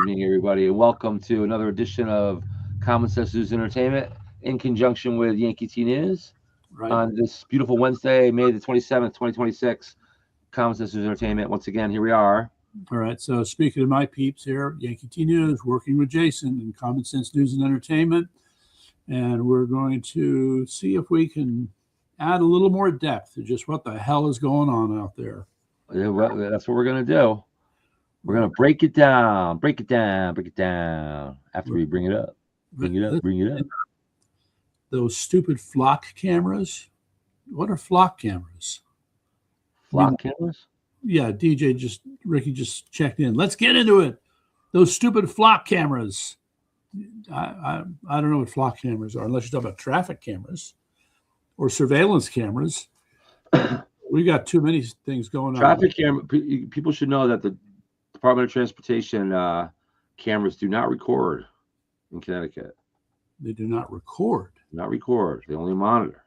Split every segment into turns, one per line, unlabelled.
evening, everybody, and welcome to another edition of Common Sense News and Entertainment in conjunction with Yankee T News on this beautiful Wednesday, May the 27th, 2026. Common Sense News and Entertainment. Once again, here we are.
All right. So speaking of my peeps here, Yankee T News, working with Jason in Common Sense News and Entertainment, and we're going to see if we can add a little more depth to just what the hell is going on out there.
Yeah, well, that's what we're going to do. We're going to break it down after we bring it up. Bring it up.
Those stupid flock cameras. What are flock cameras?
Flock cameras?
Yeah, Ricky just checked in. Let's get into it. Those stupid flock cameras. I don't know what flock cameras are, unless you're talking about traffic cameras or surveillance cameras. We got too many things going on.
Traffic camera. People should know that the Department of Transportation cameras do not record in Connecticut.
They do not record.
Not record. They only monitor.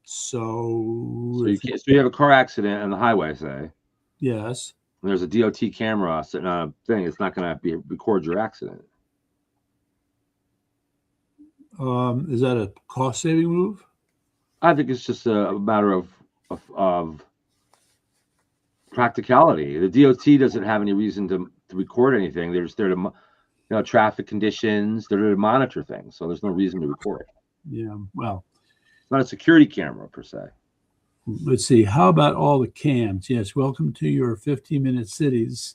So
you have a car accident on the highway, say.
Yes.
And there's a DOT camera sitting on a thing. It's not going to record your accident.
Is that a cost-saving move? I
think it's just a matter of practicality. The DOT doesn't have any reason to record anything. They're just there to, traffic conditions. They're there to monitor things. So there's no reason to record.
Yeah, well.
It's not a security camera, per se.
Let's see. How about all the cams? Yes, welcome to your 15-minute cities.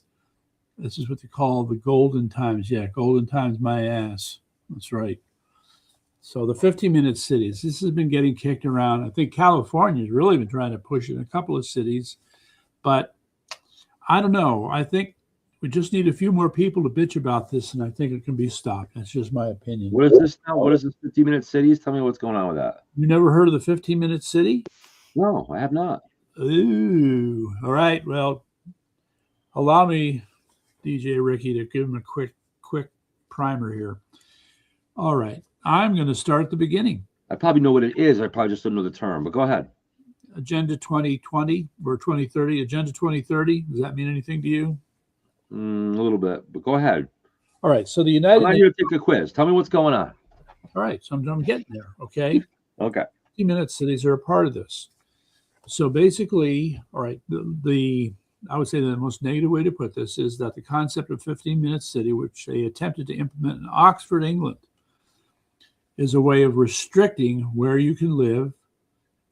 This is what they call the golden times. Yeah, golden times my ass. That's right. So the 15-minute cities, this has been getting kicked around. I think California's really been trying to push it in a couple of cities. But I don't know. I think we just need a few more people to bitch about this, and I think it can be stopped. That's just my opinion.
What is this now? What is this 15-minute cities? Tell me what's going on with that.
You never heard of the 15-minute city?
No, I have not.
Ooh. All right. Well, allow me, DJ Ricky, to give him a quick primer here. All right. I'm going to start at the beginning.
I probably know what it is. I probably just don't know the term, but go ahead.
Agenda 2020 or 2030. Agenda 2030. Does that mean anything to you?
A little bit, but go ahead.
All right. So the United
Nations. I'm here to take a quiz. Tell me what's going on.
All right. So I'm getting there. Okay.
Okay.
15-minute cities are a part of this. So basically, all right, I would say the most negative way to put this is that the concept of 15-minute city, which they attempted to implement in Oxford, England, is a way of restricting where you can live,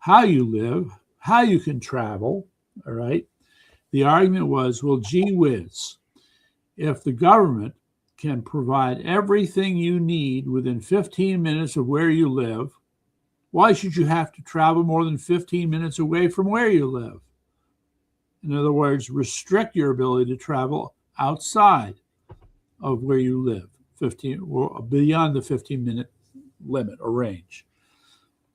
how you can travel, all right? The argument was, well, gee whiz, if the government can provide everything you need within 15 minutes of where you live, why should you have to travel more than 15 minutes away from where you live? In other words, restrict your ability to travel outside of where you live, beyond the 15-minute limit or range.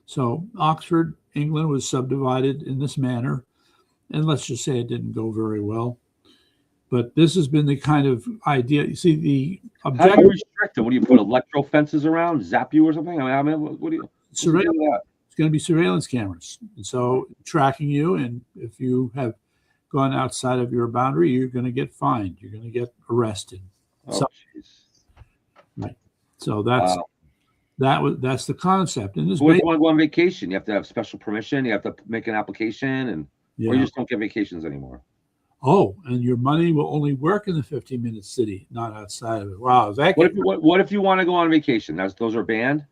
So Oxford, England was subdivided in this manner, and let's just say it didn't go very well. But this has been the kind of idea. You see, the objective.
How do you restrict it? What do you put electro fences around, zap you or something? I mean, what do you?
Surveillance. It's going to be surveillance cameras, and so tracking you. And if you have gone outside of your boundary, you're going to get fined. You're going to get arrested.
Oh,
right. So that's. Wow. That's the concept. And this
if you want to go on vacation, you have to have special permission. You have to make an application, or you just don't get vacations anymore.
Oh, and your money will only work in the 15-minute city, not outside of it. Wow,
what if you want to go on vacation? Those are banned,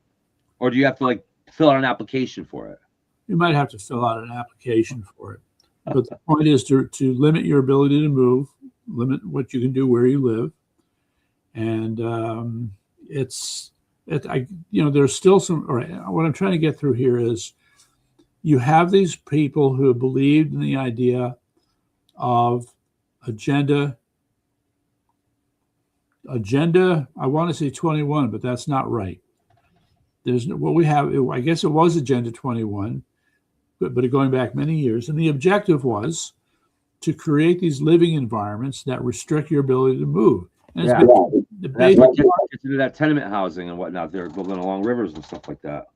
or do you have to fill out an application for it?
You might have to fill out an application for it, but the point is to limit your ability to move, limit what you can do where you live, and there's still some. All right, what I'm trying to get through here is you have these people who have believed in the idea of agenda. I want to say 21, but that's not right. There's what we have. I guess it was Agenda 21, but going back many years, and the objective was to create these living environments that restrict your ability to move. And
that's what gets into that tenement housing and whatnot. They're building along rivers and stuff like that.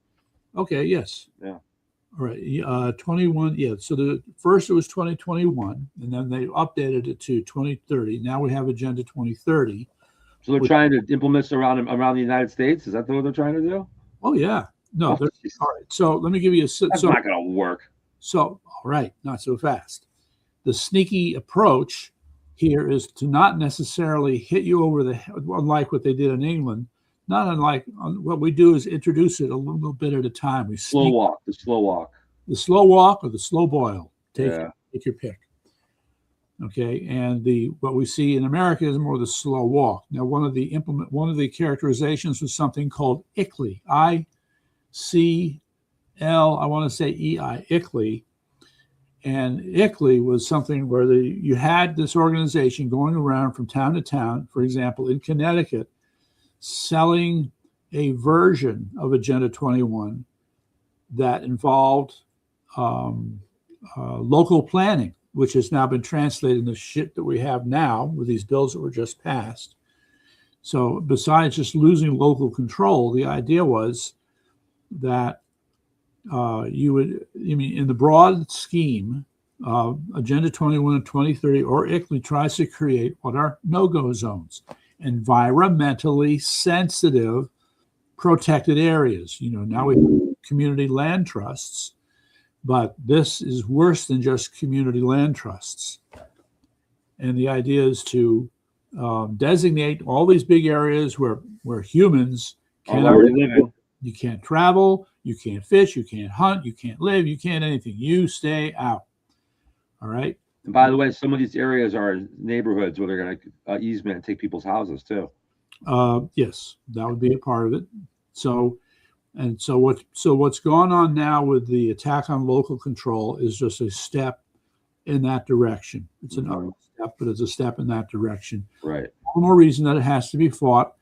Okay. Yes.
Yeah.
All right, 21. Yeah, so the first it was 2021, and then they updated it to 2030. Now we have Agenda 2030.
So they're trying to implement this around the United States. Is that what they're trying to do?
Oh yeah, no. All right. So let me give you a.
That's not going to work.
So all right, not so fast. The sneaky approach here is to not necessarily hit you over the head, unlike what they did in England. Not unlike what we do is introduce it a little bit at a time. We
the slow walk, the slow
walk, or the slow boil. Take your pick. Okay, and what we see in America is more the slow walk. Now, one of the characterizations was something called ICLEI, I-C-L, I want to say E-I, ICLEI, and ICLEI was something where you had this organization going around from town to town. For example, in Connecticut, selling a version of Agenda 21 that involved local planning, which has now been translated into shit that we have now with these bills that were just passed. So besides just losing local control, the idea was that in the broad scheme, Agenda 21 and 2030 or ICLEI tries to create what are no-go zones, environmentally sensitive protected areas. Now we have community land trusts, but this is worse than just community land trusts. And the idea is to designate all these big areas where humans cannot live. You can't travel, you can't fish, you can't hunt, you can't live, you can't anything. You stay out. All right.
And by the way, some of these areas are neighborhoods where they're going to easement and take people's houses too.
Yes, that would be a part of it. So what's going on now with the attack on local control is just a step in that direction. It's an upward step, but it's a step in that direction.
Right.
All the more reason that it has to be fought.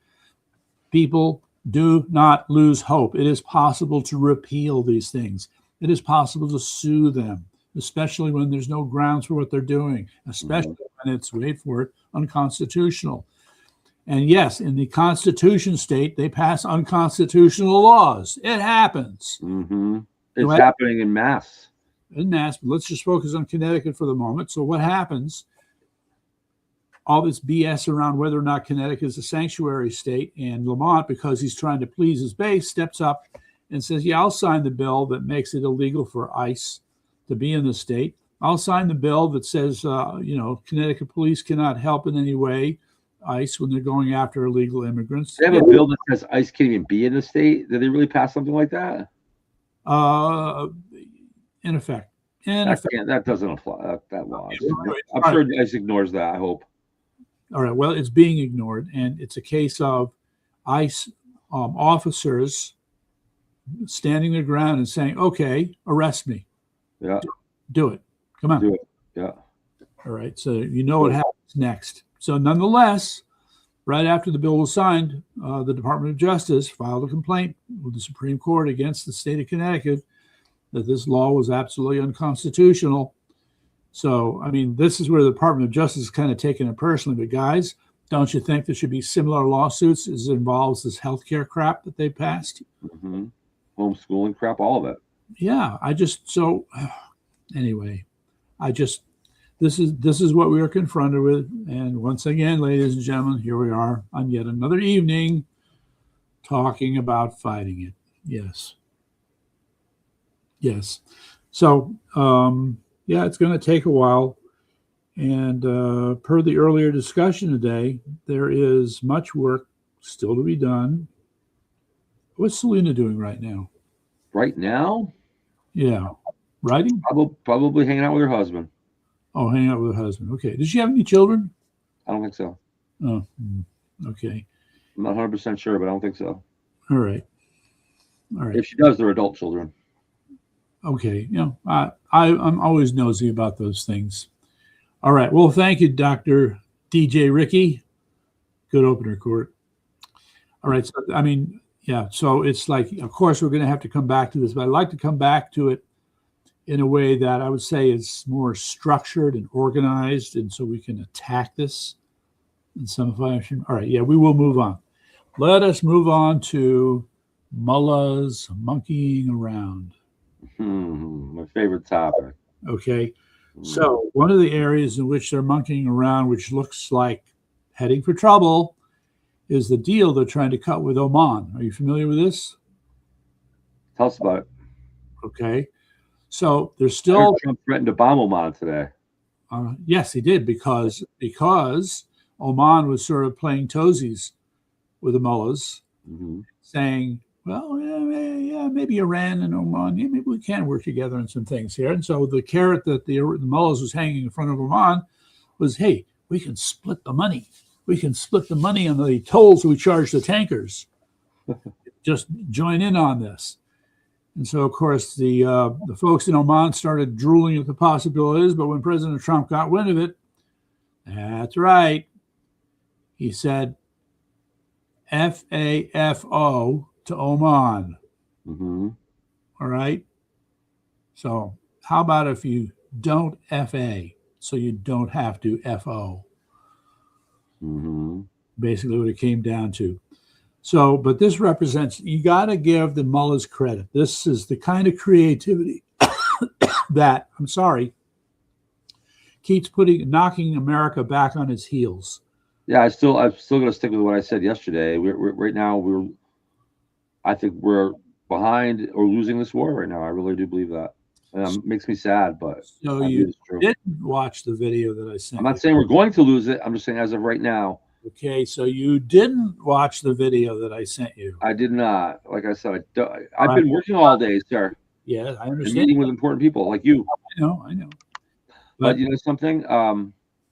People, do not lose hope. It is possible to repeal these things. It is possible to sue them, especially when there's no grounds for what they're doing, especially when it's, wait for it, unconstitutional. And yes, in the Constitution state, they pass unconstitutional laws. It happens.
Mm-hmm. It's happening in mass.
In mass, but let's just focus on Connecticut for the moment. So what happens? All this BS around whether or not Connecticut is a sanctuary state, and Lamont, because he's trying to please his base, steps up and says, yeah, I'll sign the bill that makes it illegal for ICE to be in the state. I'll sign the bill that says, Connecticut police cannot help in any way ICE when they're going after illegal immigrants.
They have a bill that says ICE can't even be in the state. Did they really pass something like that?
In effect.
That doesn't apply. That law. I'm sure ICE ignores that, I hope.
All right. Well, it's being ignored, and it's a case of ICE officers standing their ground and saying, okay, arrest me.
Yeah.
Do it. Come on.
Do it. Yeah.
All right. So what happens next. So nonetheless, right after the bill was signed, the Department of Justice filed a complaint with the Supreme Court against the state of Connecticut that this law was absolutely unconstitutional. So, this is where the Department of Justice is kind of taking it personally. But guys, don't you think there should be similar lawsuits as it involves this healthcare crap that they passed?
Mm-hmm. Homeschooling crap, all of it.
Yeah, anyway, this is what we are confronted with. And once again, ladies and gentlemen, here we are on yet another evening talking about fighting it. Yes. So, it's going to take a while. And per the earlier discussion today, there is much work still to be done. What's Selena doing right now?
Right now?
Yeah. Writing?
Probably hanging out with her husband.
Oh, hanging out with her husband. Okay. Does she have any children?
I don't think so.
Oh, okay.
I'm not 100% sure, but I don't think so.
All right.
If she does, they're adult children.
Okay. I'm always nosy about those things. All right. Well, thank you, Dr. DJ Ricky. Good opener, Court. All right. So, so it's like, of course, we're going to have to come back to this, but I'd like to come back to it in a way that I would say is more structured and organized, and so we can attack this in some fashion. All right. Yeah, we will move on. Let us move on to Mullah's Monkeying Around.
My favorite topic.
Okay. So one of the areas in which they're monkeying around, which looks like heading for trouble, is the deal they're trying to cut with Oman. Are you familiar with this?
Tell us about it.
Okay. So there's still
Trump threatened to bomb Oman today.
Yes, he did, because Oman was sort of playing toesies with the mullahs, saying, well, yeah, maybe Iran and Oman, yeah, maybe we can work together on some things here. And so the carrot that the mullahs was hanging in front of Oman was, hey, we can split the money. We can split the money on the tolls we charge the tankers. Just join in on this. And so, of course, the folks in Oman started drooling at the possibilities. But when President Trump got wind of it, that's right, he said FAFO to Oman. All right. So how about if you don't FA, so you don't have to FO? Basically what it came down to. So, but this represents, you got to give the mullahs credit. This is the kind of creativity that, I'm sorry, keeps knocking America back on its heels.
Yeah, I'm still going to stick with what I said yesterday. Right now, I think we're behind or losing this war right now. I really do believe that. It makes me sad, but
so you didn't watch the video that I sent.
I'm not saying we're going to lose it. I'm just saying as of right now.
Okay, so you didn't watch the video that I sent you.
I did not. Like I said, I've been working all day, sir.
Yeah, I understand.
And meeting with important people like you.
I know.
But you know something?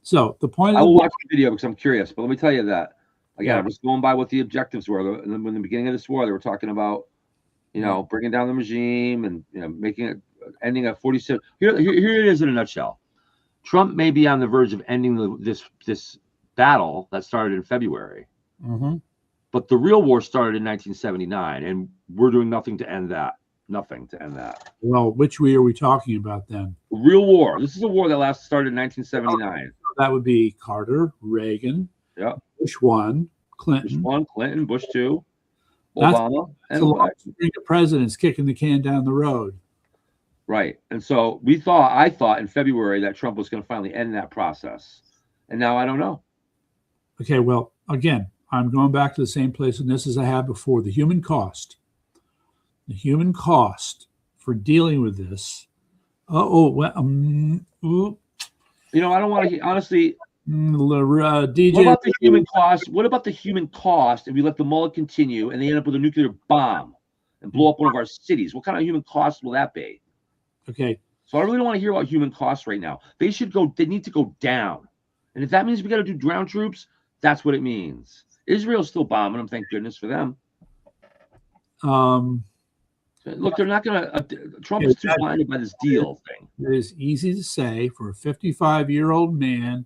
So the point
I will watch the video because I'm curious. But let me tell you that again, I'm just going by what the objectives were. In the beginning of this war, they were talking about, bringing down the regime and making it ending at 47. Here it is in a nutshell. Trump may be on the verge of ending this battle that started in February, but the real war started in 1979, and we're doing nothing to end that. Nothing to end that.
Well, which war are we talking about then?
The real war. This is a war that started in 1979.
That would be Carter, Reagan, Bush 1, Clinton.
Bush 1, Clinton, Bush 2, Obama, and
the president's kicking the can down the road.
Right. And so I thought in February that Trump was going to finally end that process. And now I don't know.
Okay, well, again, I'm going back to the same place in this as I have before. The human cost. The human cost for dealing with this. I don't
want to honestly.
DJ,
what about the human cost? What about the human cost if we let the mullah continue and they end up with a nuclear bomb and blow up one of our cities? What kind of human cost will that be?
Okay.
So I really don't want to hear about human costs right now. They need to go down. And if that means we got to do ground troops, that's what it means. Israel's still bombing them, thank goodness for them. Look, they're not going to. Trump is too blinded by this deal thing.
It is easy to say for a 55-year-old man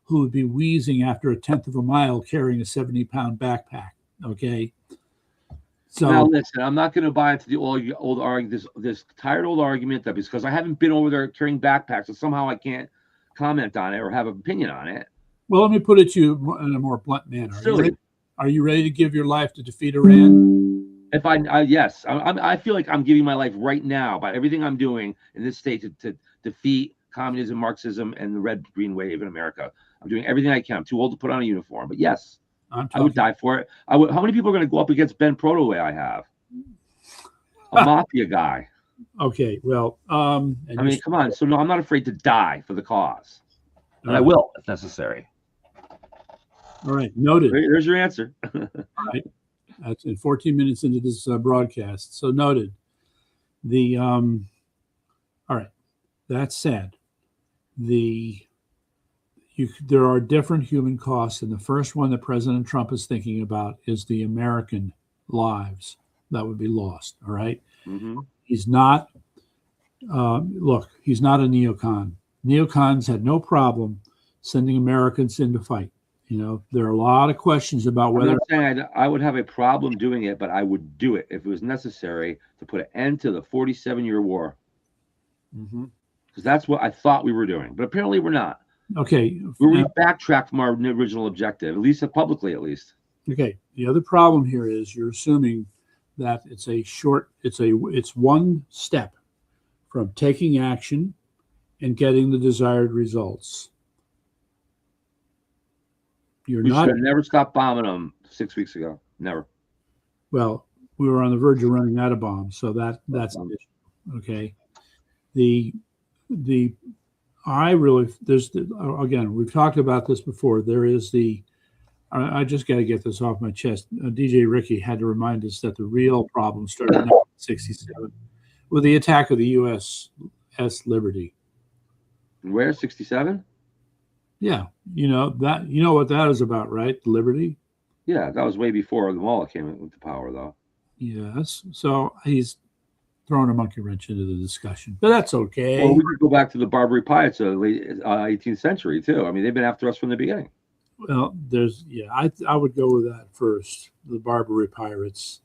who would be wheezing after a tenth of a mile carrying a 70-pound backpack. Okay. So
now listen, I'm not going to buy into the old argument, this tired old argument that because I haven't been over there carrying backpacks, so somehow I can't comment on it or have an opinion on it.
Well, let me put it to you in a more blunt manner. Are you ready to give your life to defeat Iran?
If yes, I feel like I'm giving my life right now by everything I'm doing in this state to defeat communism, Marxism, and the red green wave in America. I'm doing everything I can. I'm too old to put on a uniform, but yes, I would die for it. How many people are going to go up against Ben Proto the way I have? A mafia guy.
Okay, well,
come on. So no, I'm not afraid to die for the cause, and I will if necessary.
All right, noted.
There's your answer.
All right. That's 14 minutes into this broadcast. So noted. All right. That said, there are different human costs, and the first one that President Trump is thinking about is the American lives that would be lost. All right. He's not. He's not a neocon. Neocons had no problem sending Americans in to fight. There are a lot of questions about whether.
I'm not saying I would have a problem doing it, but I would do it if it was necessary to put an end to the 47-year war. Because that's what I thought we were doing, but apparently we're not.
Okay.
We backtracked from our original objective, at least publicly, at least.
Okay. The other problem here is you're assuming that it's one step. from taking action and getting the desired results.
We should have never stopped bombing them 6 weeks ago. Never.
Well, we were on the verge of running out of bombs, so that's an issue. Okay. Again, we've talked about this before. There is I just got to get this off my chest. DJ Ricky had to remind us that the real problem started in 1967 with the attack of the USS Liberty.
Where? 67?
Yeah. You know what that is about, right? Liberty?
Yeah, that was way before the Mullah came into power, though.
Yes. So he's throwing a monkey wrench into the discussion, but that's okay.
Well, we could go back to the Barbary pirates of the late 18th century, too. I mean, they've been after us from the beginning.
Well, I would go with that first, the Barbary pirates.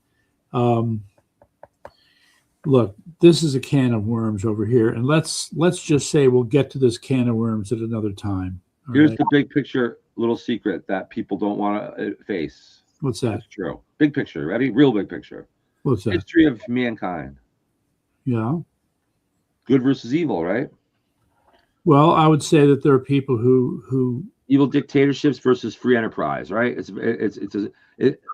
Look, this is a can of worms over here, and let's just say we'll get to this can of worms at another time.
Here's the big picture, little secret that people don't want to face.
What's that?
That's true. Big picture. Ready? Real big picture.
What's that?
History of mankind. Yeah. Good versus evil, right?
Well, I would say that there are people who
evil dictatorships versus free enterprise, right? This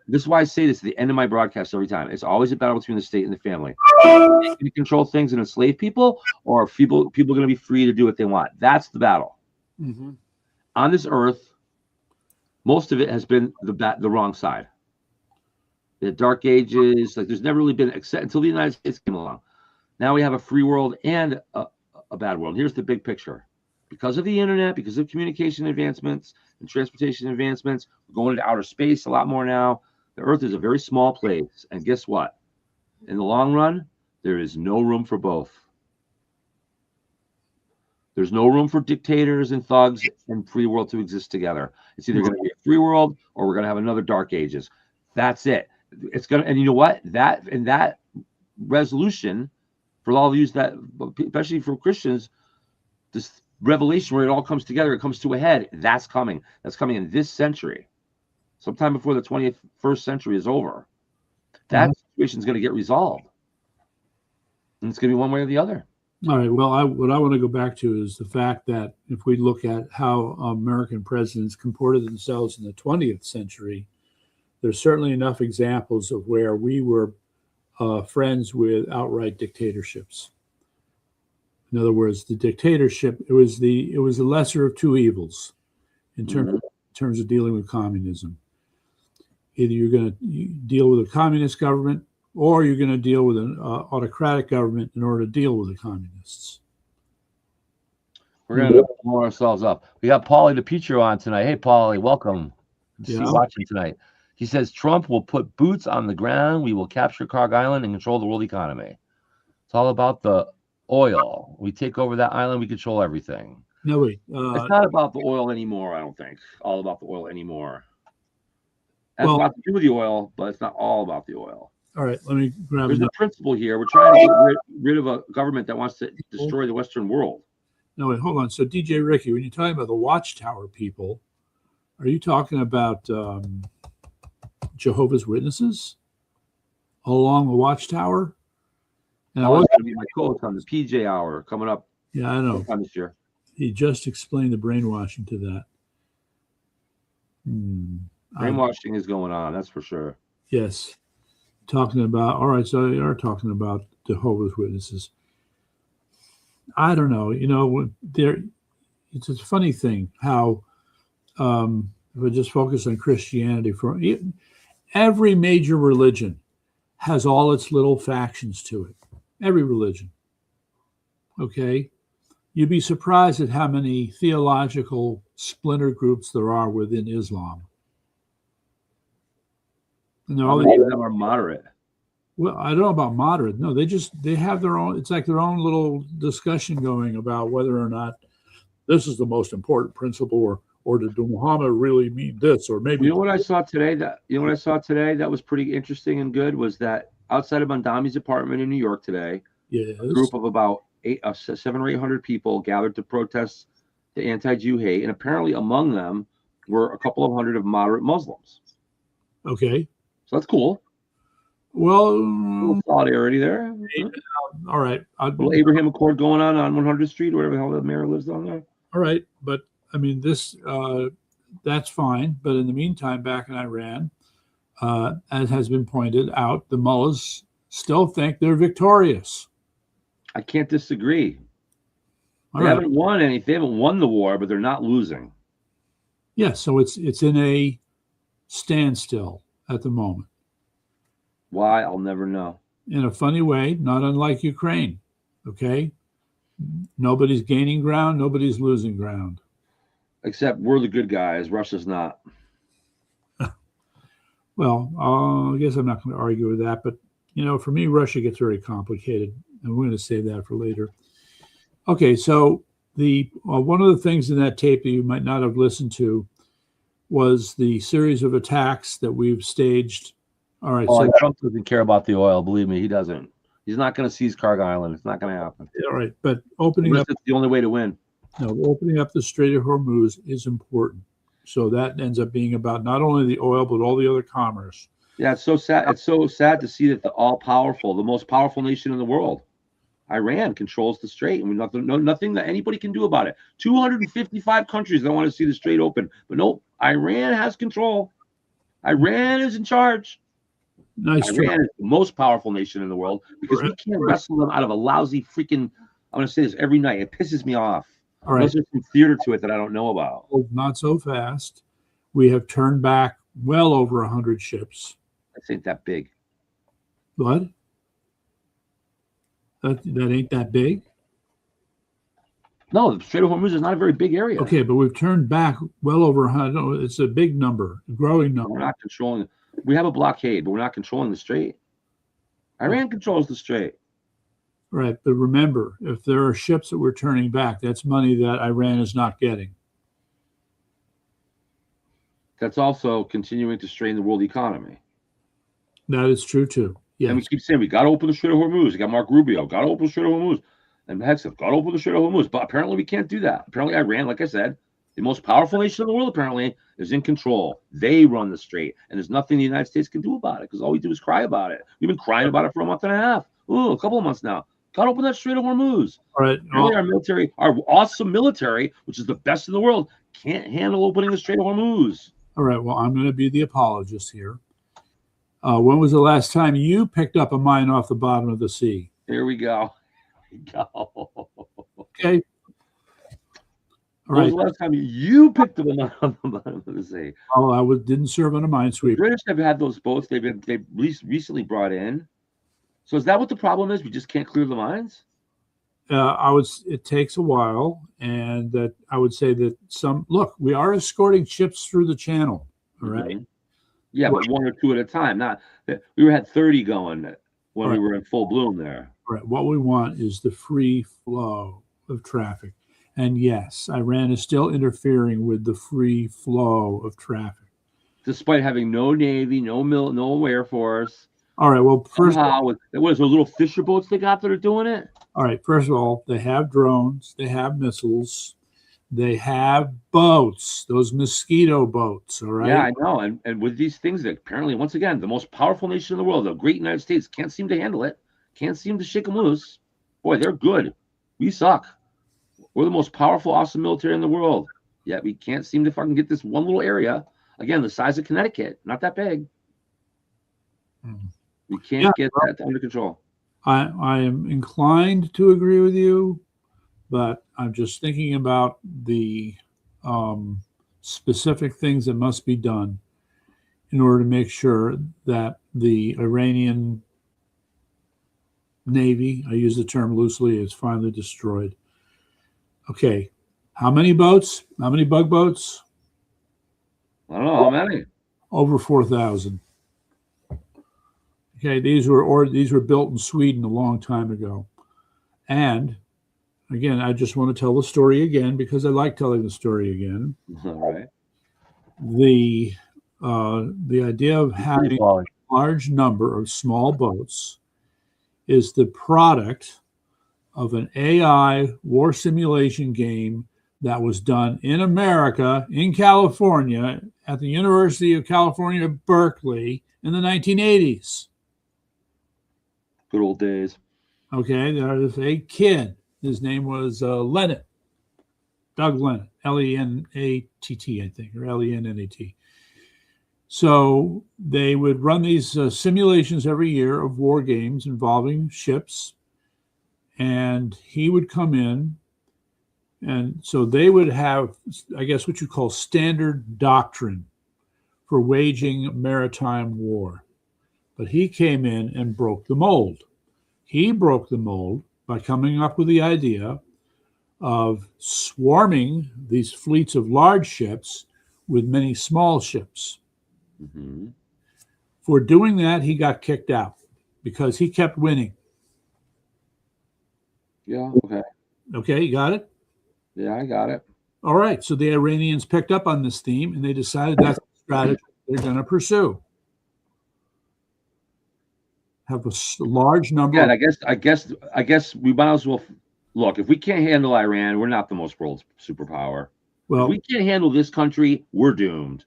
is why I say this at the end of my broadcast every time. It's always a battle between the state and the family. Can you control things and enslave people, or are people going to be free to do what they want? That's the battle. Mm-hmm. On this earth, most of it has been the wrong side. The Dark Ages, like there's never really been, except until the United States came along. Now we have a free world and a bad world. Here's the big picture. Because of the internet, because of communication advancements and transportation advancements, we're going into outer space a lot more now. The Earth is a very small place. And guess what? In the long run, there is no room for both. There's no room for dictators and thugs and free world to exist together. It's either going to be a free world or we're going to have another Dark Ages. That's it. It's going to, and you know what? That resolution for all of you, that especially for Christians, this revelation where it all comes together, it comes to a head. That's coming. That's coming in this century, sometime before the 21st century is over. That situation is going to get resolved, and it's going to be one way or the other.
All right. Well, what I want to go back to is the fact that if we look at how American presidents comported themselves in the 20th century, there's certainly enough examples of where we were friends with outright dictatorships. In other words, the dictatorship, it was the lesser of two evils in terms of dealing with communism. Either you're going to deal with a communist government or you're going to deal with an autocratic government in order to deal with the communists.
We're going to blow ourselves up. We got Paulie DePietro on tonight. Hey, Paulie, welcome. See you watching tonight. He says, Trump will put boots on the ground. We will capture Carg Island and control the world economy. It's all about the oil. We take over that island, we control everything.
No, wait.
It's not about the oil anymore, I don't think. All about the oil anymore. It has a lot to do with the oil, but it's not all about the oil.
All right, let me grab
There's a principle here. We're trying to get rid of a government that wants to destroy the Western world.
No, wait, hold on. So, DJ Ricky, when you're talking about the Watchtower people, are you talking about Jehovah's Witnesses along the Watchtower?
And I was going to be my co-host on the PJ Hour coming up.
Yeah, I know.
This year.
He just explained the brainwashing to that.
Brainwashing is going on, that's for sure.
Yes. Talking about, all right, so they are talking about Jehovah's Witnesses. I don't know. You know, it's a funny thing how if we just focus on Christianity, for every major religion has all its little factions to it. Every religion. Okay? You'd be surprised at how many theological splinter groups there are within Islam. And
all of them are moderate.
Well, I don't know about moderate. No, they have their own, it's like their own little discussion going about whether or not this is the most important principle, or did Muhammad really mean this, or maybe.
You know what I saw today? That was pretty interesting and good was that outside of Mondami's apartment in New York today, a group of about 700 or 800 people gathered to protest the anti-Jew hate, and apparently among them were a couple of hundred of moderate Muslims.
Okay.
So that's cool.
Well,
A little solidarity there.
All right.
A little Abraham Accord going on 100th Street, or whatever the hell the mayor lives down there.
All right, but I mean this. That's fine. But in the meantime, back in Iran, as has been pointed out, the mullahs still think they're victorious.
I can't disagree. They haven't won anything. They haven't won the war, but they're not losing.
Yeah, so it's in a standstill at the moment.
Why? I'll never know.
In a funny way, not unlike Ukraine. Okay? Nobody's gaining ground, nobody's losing ground.
Except we're the good guys. Russia's not.
Well, I guess I'm not going to argue with that. But, for me, Russia gets very complicated. And we're going to save that for later. Okay, so the one of the things in that tape that you might not have listened to was the series of attacks that we've staged. All right.
So Trump doesn't care about the oil. Believe me, he doesn't. He's not going to seize Cargo Island. It's not going to happen.
All right, but opening up,
it's the only way to win.
No, opening up the Strait of Hormuz is important. So that ends up being about not only the oil but all the other commerce.
Yeah, it's so sad. It's so sad to see that the all-powerful, the most powerful nation in the world, Iran, controls the strait, and nothing that anybody can do about it. 255 countries don't want to see the strait open, but no, Iran has control. Iran is in charge.
Nice.
Iran is the most powerful nation in the world because we can't wrestle them out of a lousy freaking. I'm going to say this every night. It pisses me off.
All right.
There's some theater to it that I don't know about.
Not so fast. We have turned back well over 100 ships.
That ain't that big.
What? That ain't that big?
No, the Strait of Hormuz is not a very big area.
Okay, but we've turned back well over 100. No, it's a big number, a growing number.
We're not controlling. We have a blockade, but we're not controlling the strait. Iran controls the strait.
Right, but remember, if there are ships that we're turning back, that's money that Iran is not getting.
That's also continuing to strain the world economy.
That is true too. Yes.
And we keep saying we got to open the Strait of Hormuz. We got Mark Rubio, got to open the Strait of Hormuz, and Hegseth, got to open the Strait of Hormuz. But apparently we can't do that. Apparently Iran, like I said, the most powerful nation in the world, apparently, is in control. They run the strait, and there's nothing the United States can do about it because all we do is cry about it. We've been crying about it for a month and a half. Ooh, a couple of months now. Got to open that Strait of Hormuz.
All right.
Really, our military, our awesome military, which is the best in the world, can't handle opening the Strait of Hormuz.
All right. Well, I'm going to be the apologist here. When was the last time you picked up a mine off the bottom of the sea?
Here we go.
Okay.
All right. When was the last time you picked up a mine on the bottom of the sea?
Oh, I didn't serve on a minesweeper.
The British have had those boats. They've recently brought in. So is that what the problem is? We just can't clear the mines?
It takes a while, and that I would say that we are escorting ships through the channel. All right.
Mm-hmm. Yeah, but one or two at a time. Not we had 30 going when we were in full bloom there.
Right. What we want is the free flow of traffic. And yes, Iran is still interfering with the free flow of traffic.
Despite having no Navy, no Air Force.
All right. Well, first
of all, what is those little fisher boats they got that are doing it?
All right. First of all, they have drones, they have missiles, they have boats, those mosquito boats. All right.
Yeah, I know. And with these things that apparently, once again, the most powerful nation in the world, the great United States, can't seem to handle it, can't seem to shake them loose. Boy, they're good. We suck. We're the most powerful, awesome military in the world. Yet we can't seem to fucking get this one little area, again, the size of Connecticut, not that big. We can't get that under control.
I am inclined to agree with you, but I'm just thinking about the specific things that must be done in order to make sure that the Iranian Navy, I use the term loosely, is finally destroyed. Okay, how many boats? How many bug boats?
I don't know how many.
Over 4,000. Okay, these were built in Sweden a long time ago, and again, I just want to tell the story again because I like telling the story again.
All right.
The idea of having a large number of small boats is the product of an AI war simulation game that was done in America, in California, at the University of California, Berkeley, in the 1980s.
Good old days.
Okay, there's a kid. His name was Lenat, Doug Lenat, Lenatt, I think, or Lennat. So they would run these simulations every year of war games involving ships, and he would come in, and so they would have, I guess, what you call standard doctrine for waging maritime war. But he came in and broke the mold. He broke the mold by coming up with the idea of swarming these fleets of large ships with many small ships.
Mm-hmm.
For doing that, he got kicked out because he kept winning.
Yeah, okay.
Okay, you got it?
Yeah, I got it.
All right, so the Iranians picked up on this theme, and they decided that's the strategy they're going to pursue. Have a large number.
Yeah, I guess we might as well look. If we can't handle Iran, we're not the most world superpower. Well, if we can't handle this country, we're doomed.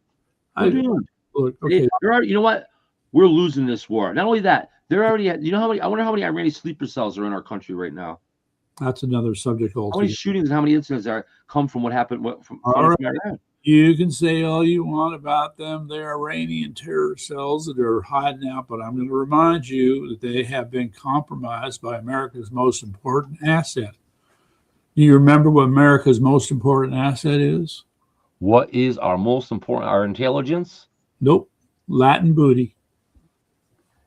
We're doomed.
Look, okay.
You know what? We're losing this war. Not only that, they're already. You know how many? I wonder how many Iranian sleeper cells are in our country right now.
That's another subject also.
How many shootings and how many incidents come from what happened from Iran?
You can say all you want about them. They're Iranian terror cells that are hiding out, but I'm going to remind you that they have been compromised by America's most important asset. Do you remember what America's most important asset is?
What is our most important? Our intelligence?
Nope. Latin booty.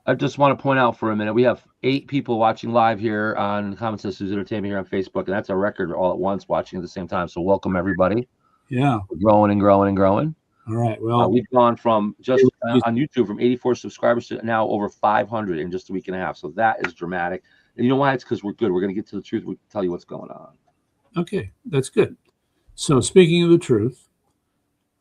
I just want to point out for a minute, we have 8 people watching live here on Common Sense News Entertainment here on Facebook, and that's a record all at once watching at the same time. So welcome, everybody.
Yeah.
We're growing and growing and growing.
All right. Well,
we've gone from just on YouTube from 84 subscribers to now over 500 in just a week and a half. So that is dramatic. And you know why? It's because we're good. We're going to get to the truth. We can tell you what's going on.
Okay. That's good. So speaking of the truth,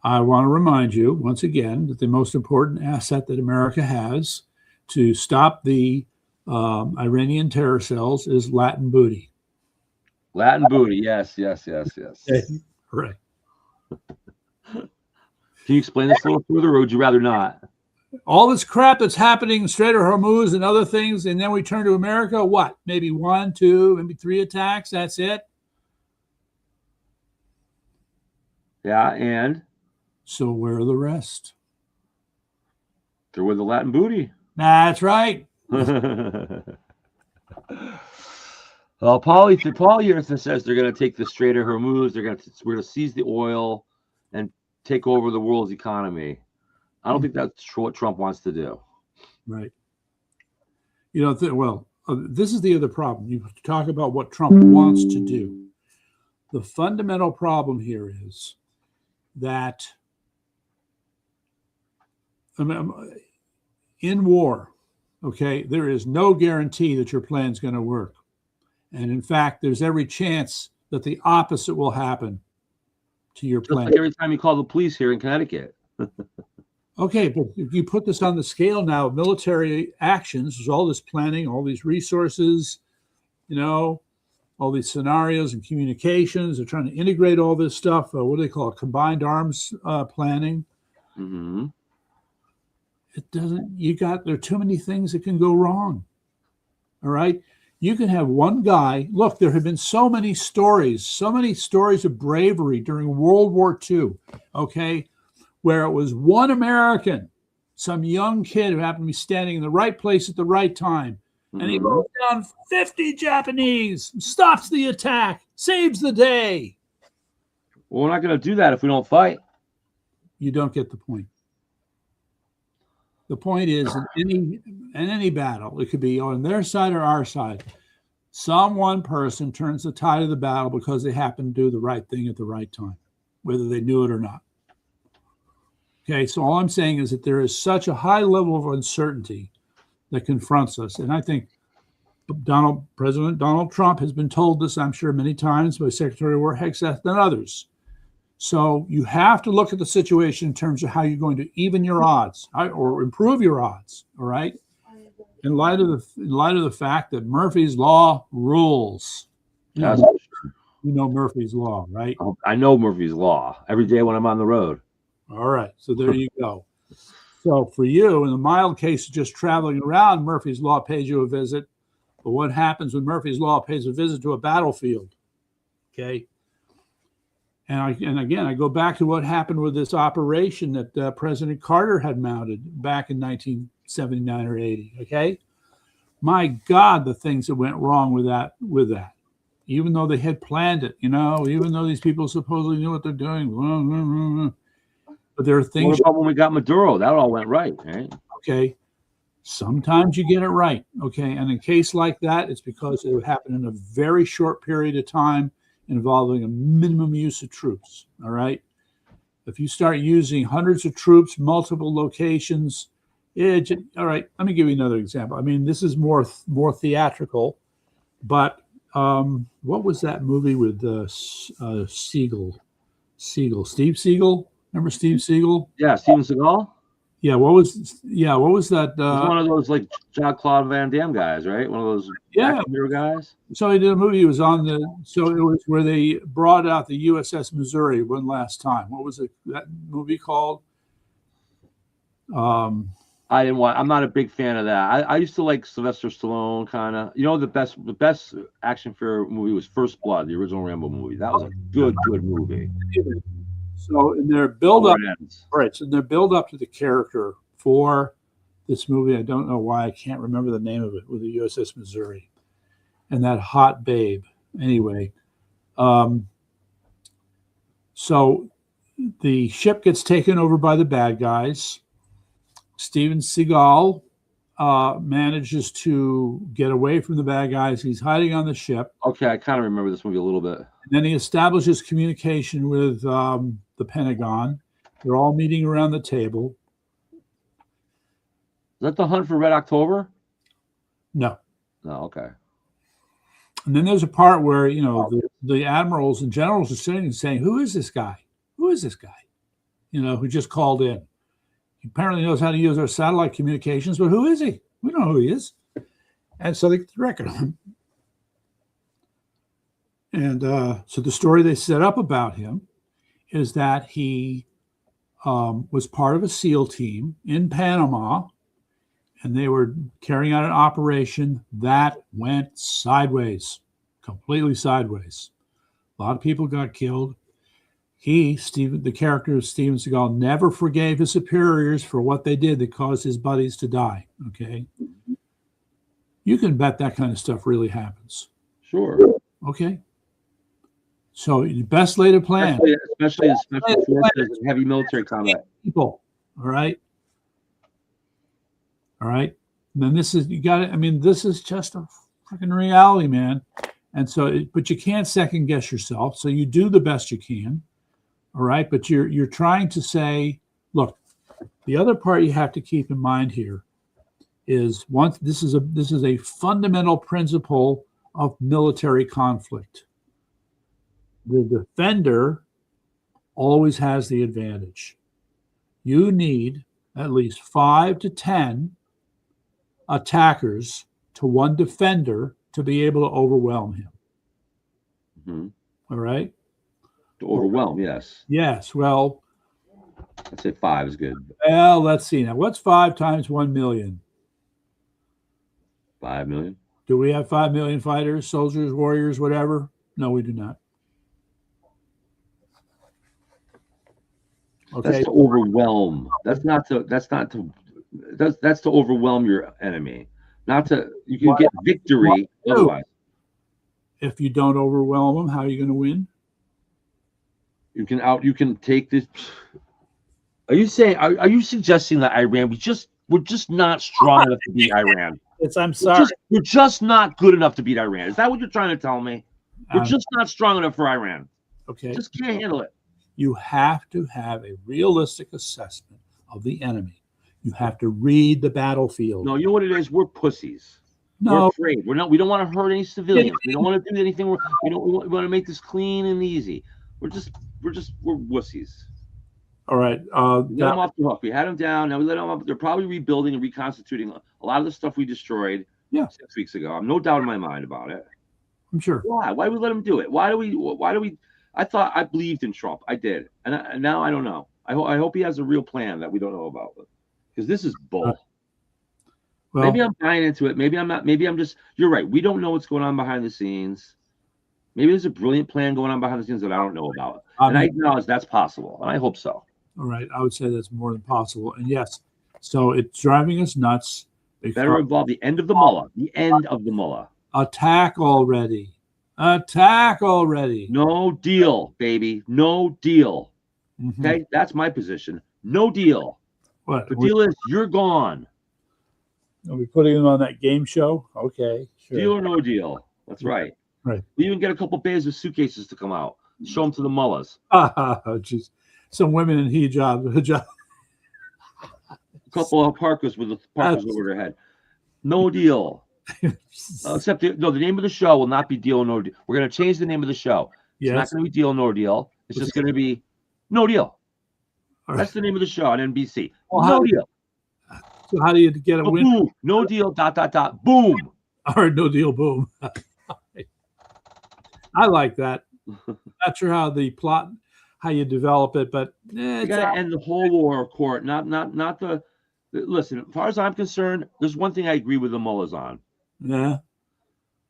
I want to remind you once again that the most important asset that America has to stop the Iranian terror cells is Latin booty.
Latin booty. Yes.
Right.
Can you explain this a little further, or would you rather not?
All this crap that's happening in Strait of Hormuz and other things, and then we turn to America, what? Maybe 1, 2, maybe 3 attacks. That's it.
Yeah, and?
So where are the rest?
They're with the Latin booty.
That's right.
Well, Polyurethane says they're going to take the Strait of Hormuz. We're going to seize the oil and take over the world's economy. I don't think that's what Trump wants to do.
Right. You know, this is the other problem. You talk about what Trump wants to do. The fundamental problem here is that in war, okay, there is no guarantee that your plan is going to work. And in fact, there's every chance that the opposite will happen to your plan.
Like every time you call the police here in Connecticut.
Okay, but if you put this on the scale now of military actions, there's all this planning, all these resources, you know, all these scenarios and communications. They're trying to integrate all this stuff. What do they call it? Combined arms planning.
Mm-hmm.
There are too many things that can go wrong. All right. You can have one guy. Look, there have been so many stories of bravery during World War II, okay, where it was one American, some young kid who happened to be standing in the right place at the right time, and he mows down 50 Japanese, stops the attack, saves the day.
Well, we're not going to do that if we don't fight.
You don't get the point. The point is, in any battle, it could be on their side or our side, some one person turns the tide of the battle because they happen to do the right thing at the right time, whether they knew it or not. Okay, so all I'm saying is that there is such a high level of uncertainty that confronts us. And I think President Donald Trump has been told this, I'm sure, many times by Secretary of War Hegseth and others. So you have to look at the situation in terms of how you're going to even your odds or improve your odds. All right. In light of the fact that Murphy's Law rules. You know Murphy's Law, right?
I know Murphy's Law every day when I'm on the road.
All right. So there you go. So for you, in the mild case of just traveling around, Murphy's Law pays you a visit. But what happens when Murphy's Law pays a visit to a battlefield? Okay. And again, I go back to what happened with this operation that President Carter had mounted back in 1979 or 80. Okay. My God, the things that went wrong with that, even though they had planned it, even though these people supposedly knew what they're doing. But there are things.
What about when we got Maduro? That all went right, right?
Okay. Sometimes you get it right. Okay. And in a case like that, it's because it happened in a very short period of time involving a minimum use of troops. All right. If you start using hundreds of troops, multiple locations, all right. Let me give you another example. I mean, this is more theatrical, but what was that movie with Steve Seagal? Remember Steve Seagal?
Yeah, Steven Seagal.
Yeah, what was that?
One of those like Jean-Claude Van Damme guys, right? One of those hero guys.
So he did a movie. It was so it was where they brought out the USS Missouri one last time. What was that movie called?
I'm not a big fan of that. I used to like Sylvester Stallone, kind of. The best action figure movie was First Blood, the original Rambo movie. That was a good movie.
So in their build up, right? So in their build up to the character for this movie, I don't know why I can't remember the name of it, with the USS Missouri and that hot babe. Anyway, so the ship gets taken over by the bad guys. Steven Seagal manages to get away from the bad guys. He's hiding on the ship.
Okay, I kind of remember this movie a little bit.
And then he establishes communication with the Pentagon. They're all meeting around the table.
Is that the Hunt for Red October?
No.
No, okay.
And then there's a part where, the admirals and generals are sitting and saying, who is this guy? Who is this guy? Who just called in. He apparently knows how to use our satellite communications, but who is he? We don't know who he is. And so they get the record on him. And so the story they set up about him is that he was part of a SEAL team in Panama, and they were carrying out an operation that went sideways, completely sideways. A lot of people got killed. The character of Steven Seagal, never forgave his superiors for what they did that caused his buddies to die. Okay. You can bet that kind of stuff really happens.
Sure.
Okay. So the best laid plan,
especially in special forces and heavy military combat.
People. All right. And then this is this is just a freaking reality, man. And so, but you can't second guess yourself. So you do the best you can. All right. But you're trying to say, look, the other part you have to keep in mind here is this is a fundamental principle of military conflict. The defender always has the advantage. You need at least 5 to 10 attackers to one defender to be able to overwhelm him.
Mm-hmm.
All right.
To overwhelm, yes.
Yes. Well,
I'd say 5 is good.
Well, let's see now. What's 5 times 1 million?
5 million.
Do we have 5 million fighters, soldiers, warriors, whatever? No, we do not. Okay.
That's to overwhelm. That's to overwhelm your enemy. You can get victory otherwise.
If you don't overwhelm them, how are you going to win?
You can take this. Are you suggesting that Iran, we're just not strong enough to beat Iran?
I'm sorry.
We're just not good enough to beat Iran. Is that what you're trying to tell me? We're just not strong enough for Iran.
Okay.
Just can't handle it.
You have to have a realistic assessment of the enemy. You have to read the battlefield.
No, you know what it is? We're pussies.
No.
We're afraid. We don't want to hurt any civilians. We don't want to do anything. We want to make this clean and easy. We're wussies.
All right.
We let them off the hook. We had them down. Now we let them up. They're probably rebuilding and reconstituting a lot of the stuff we destroyed 6 weeks ago. I'm no doubt in my mind about it.
I'm sure.
Why? Why do we let them do it? Why do we? I thought I believed in Trump. I did, and now I don't know. I hope he has a real plan that we don't know about, because this is bull.
Well,
maybe I'm buying into it. Maybe I'm not. Maybe I'm just. You're right. We don't know what's going on behind the scenes. Maybe there's a brilliant plan going on behind the scenes that I don't know about. And I acknowledge that's possible. And I hope so.
All right. I would say that's more than possible. And yes, so it's driving us nuts.
Better involve the end of the mullah. The end of the mullah.
Attack already. Attack already.
No deal, baby. No deal.
Mm-hmm.
Okay? That's my position. No deal.
What?
The deal is you're gone.
Are we putting him on that game show? Okay. Sure.
Deal or no deal. That's right.
Right.
We even get a couple bays of suitcases to come out. Show them to the mullahs.
Oh, jeez. Some women in hijab.
A couple of parkas with the parkas over their head. No deal. Except the name of the show will not be Deal or No Deal. We're going to change the name of the show. It's not going to be Deal or No Deal. It's just going to be No Deal. That's the name of the show on NBC. Well, no deal.
So how do you get a win?
Boom. No deal. ... Boom.
All right. No deal. Boom. I like that. Not sure how you develop it, but
you got to end the whole war, court. Not the. Listen, as far as I'm concerned, there's one thing I agree with the mullahs on.
Yeah.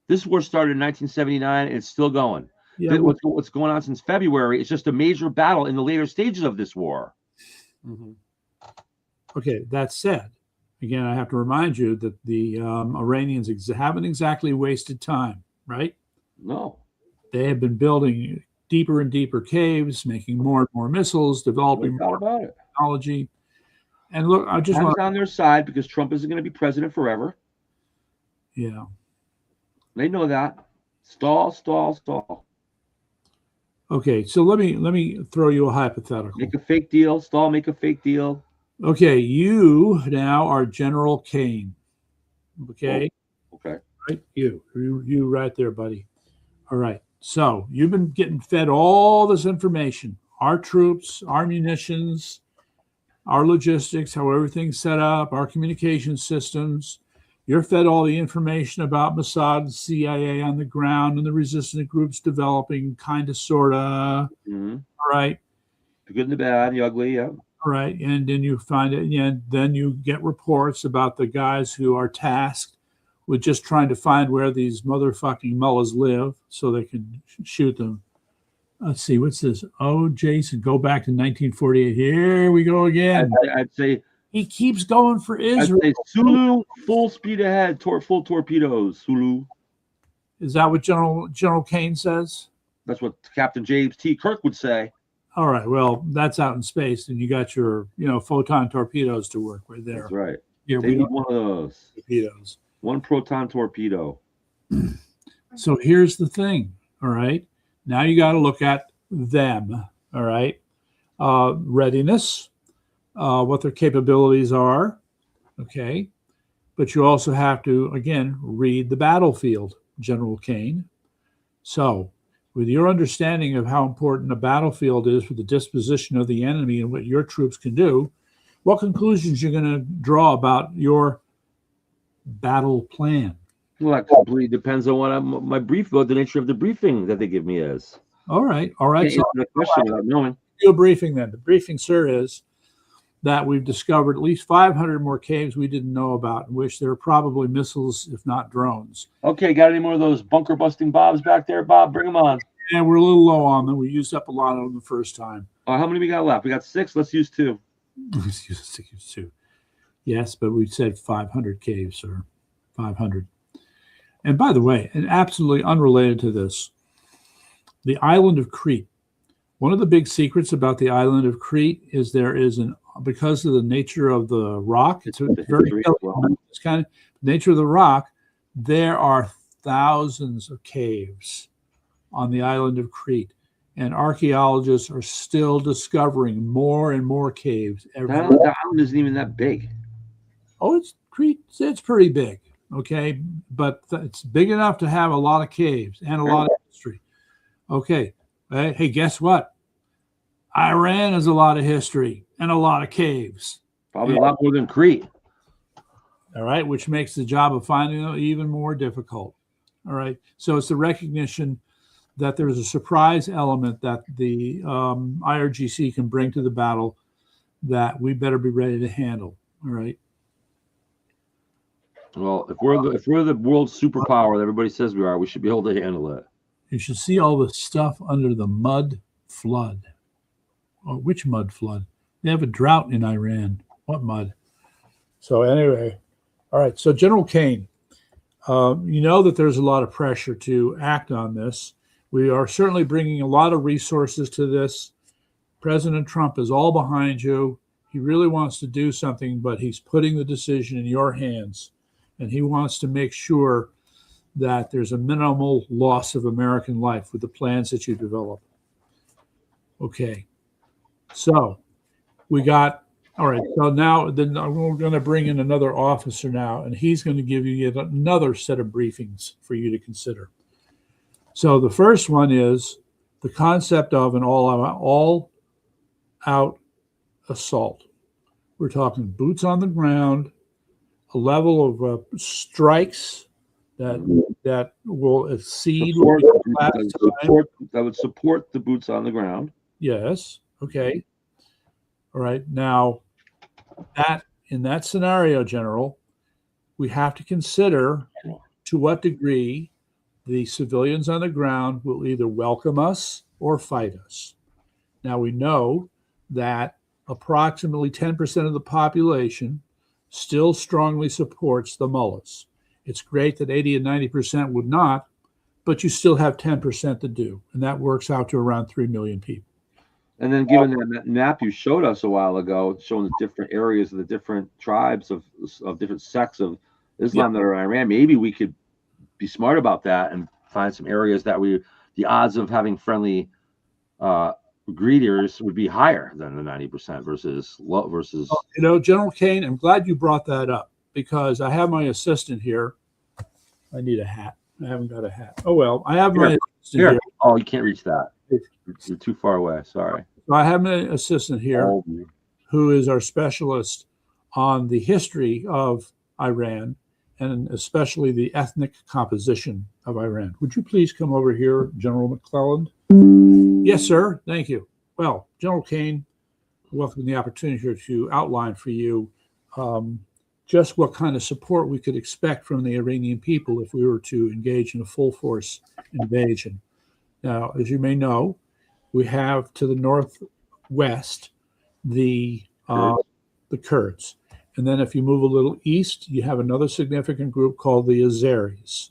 This war started in 1979 and it's still going.
Yeah.
What's going on since February? It's just a major battle in the later stages of this war.
Mm-hmm. Okay, that said, again, I have to remind you that the Iranians haven't exactly wasted time, right?
No.
They have been building deeper and deeper caves, making more and more missiles, developing more technology. And look, I just want
on their side because Trump isn't going to be president forever.
Yeah.
They know that. Stall.
Okay, so let me throw you a hypothetical.
Make a fake deal. Stall, make a fake deal.
Okay, you now are General Kane. Okay?
Oh, okay.
Right? You right there, buddy. All right. So you've been getting fed all this information. Our troops, our munitions, our logistics, how everything's set up, our communication systems. You're fed all the information about Mossad, CIA on the ground, and the resistant groups developing, kind of, sort of.
Mm-hmm.
All right.
The good and the bad, the ugly, yeah.
All right. And then you find it, and then you get reports about the guys who are tasked with just trying to find where these motherfucking mullahs live so they can shoot them. Let's see, what's this? Oh, Jason, go back to 1948. Here we go again.
I'd say
he keeps going for Israel.
I'd say Sulu, full speed ahead, full torpedoes, Sulu.
Is that what General Kane says?
That's what Captain James T. Kirk would say.
All right, well, that's out in space, and you got your, photon torpedoes to work with there.
That's right.
Here,
they need one of those.
Torpedoes.
One proton torpedo.
So here's the thing, all right? Now you got to look at them, all right? Readiness, what their capabilities are, okay? But you also have to, again, read the battlefield, General Kane. So with your understanding of how important a battlefield is for the disposition of the enemy and what your troops can do, what conclusions you're going to draw about your battle plan?
Well, that completely depends on what my brief, what the nature of the briefing that they give me is.
All right.
So the question without knowing.
Your briefing then. The briefing, sir, is that we've discovered at least 500 more caves we didn't know about, in which there are probably missiles, if not drones.
Okay, got any more of those bunker busting bobs back there, Bob? Bring them on.
Yeah, we're a little low on them. We used up a lot of them the first time.
How many we got left? We got 6. Let's use 2.
Let's use 2. Yes, but we said 500 caves, sir. 500. And by the way, and absolutely unrelated to this, the island of Crete. One of the big secrets about the island of Crete is because of the nature of the rock, it's very it's kind of nature of the rock, there are thousands of caves on the island of Crete. And archaeologists are still discovering more and more caves every day.
The island isn't even that big.
Oh, it's Crete. It's pretty big, okay? But it's big enough to have a lot of caves and a lot of history. Okay. Hey, guess what? Iran has a lot of history and a lot of caves.
Probably a lot more than Crete.
All right, which makes the job of finding them even more difficult. All right. So it's the recognition that there's a surprise element that the IRGC can bring to the battle that we better be ready to handle. All right.
Well, if we're the world superpower that everybody says we are, we should be able to handle it.
You should see all the stuff under the mud flood. Oh, which mud flood? They have a drought in Iran. What mud? So anyway, all right. So General Kane, you know that there's a lot of pressure to act on this. We are certainly bringing a lot of resources to this. President Trump is all behind you. He really wants to do something, but he's putting the decision in your hands. And he wants to make sure that there's a minimal loss of American life with the plans that you develop. Okay. So we got, all right. So now then we're going to bring in another officer now, and he's going to give you yet another set of briefings for you to consider. So the first one is the concept of an all-out assault. We're talking boots on the ground, a level of strikes that will exceed
that would support the boots on the ground.
Yes. Okay. All right. Now, that in that scenario, General, we have to consider to what degree the civilians on the ground will either welcome us or fight us. Now, we know that approximately 10% of the population still strongly supports the mullahs. It's great that 80 and 90% would not, but you still have 10% to do, and that works out to around 3 million people.
And then given that map you showed us a while ago, showing the different areas of the different tribes of different sects of Islam that are in Iran, maybe we could be smart about that and find some areas that the odds of having friendly greeters would be higher than the 90% versus.
You know, General Kane, I'm glad you brought that up because I have my assistant here. I need a hat. I haven't got a hat. Oh well, I have my assistant here.
Oh, you can't reach that. You're too far away. Sorry.
So I have my assistant here, who is our specialist on the history of Iran and especially the ethnic composition of Iran. Would you please come over here, General McClelland? Yes, sir. Thank you. Well, General Kane, welcome the opportunity here to outline for you just what kind of support we could expect from the Iranian people if we were to engage in a full force invasion. Now, as you may know, we have to the northwest the Kurds. And then if you move a little east, you have another significant group called the Azeris.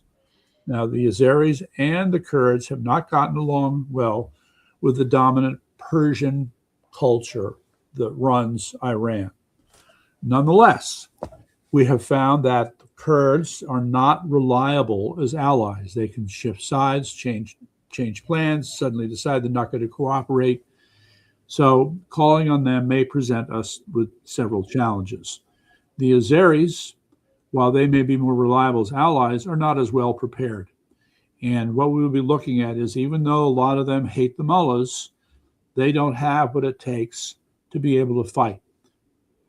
Now, the Azeris and the Kurds have not gotten along well with the dominant Persian culture that runs Iran. Nonetheless, we have found that the Kurds are not reliable as allies. They can shift sides, change plans, suddenly decide they're not going to cooperate. So calling on them may present us with several challenges. The Azeris, while they may be more reliable as allies, are not as well prepared. And what we will be looking at is even though a lot of them hate the mullahs, they don't have what it takes to be able to fight.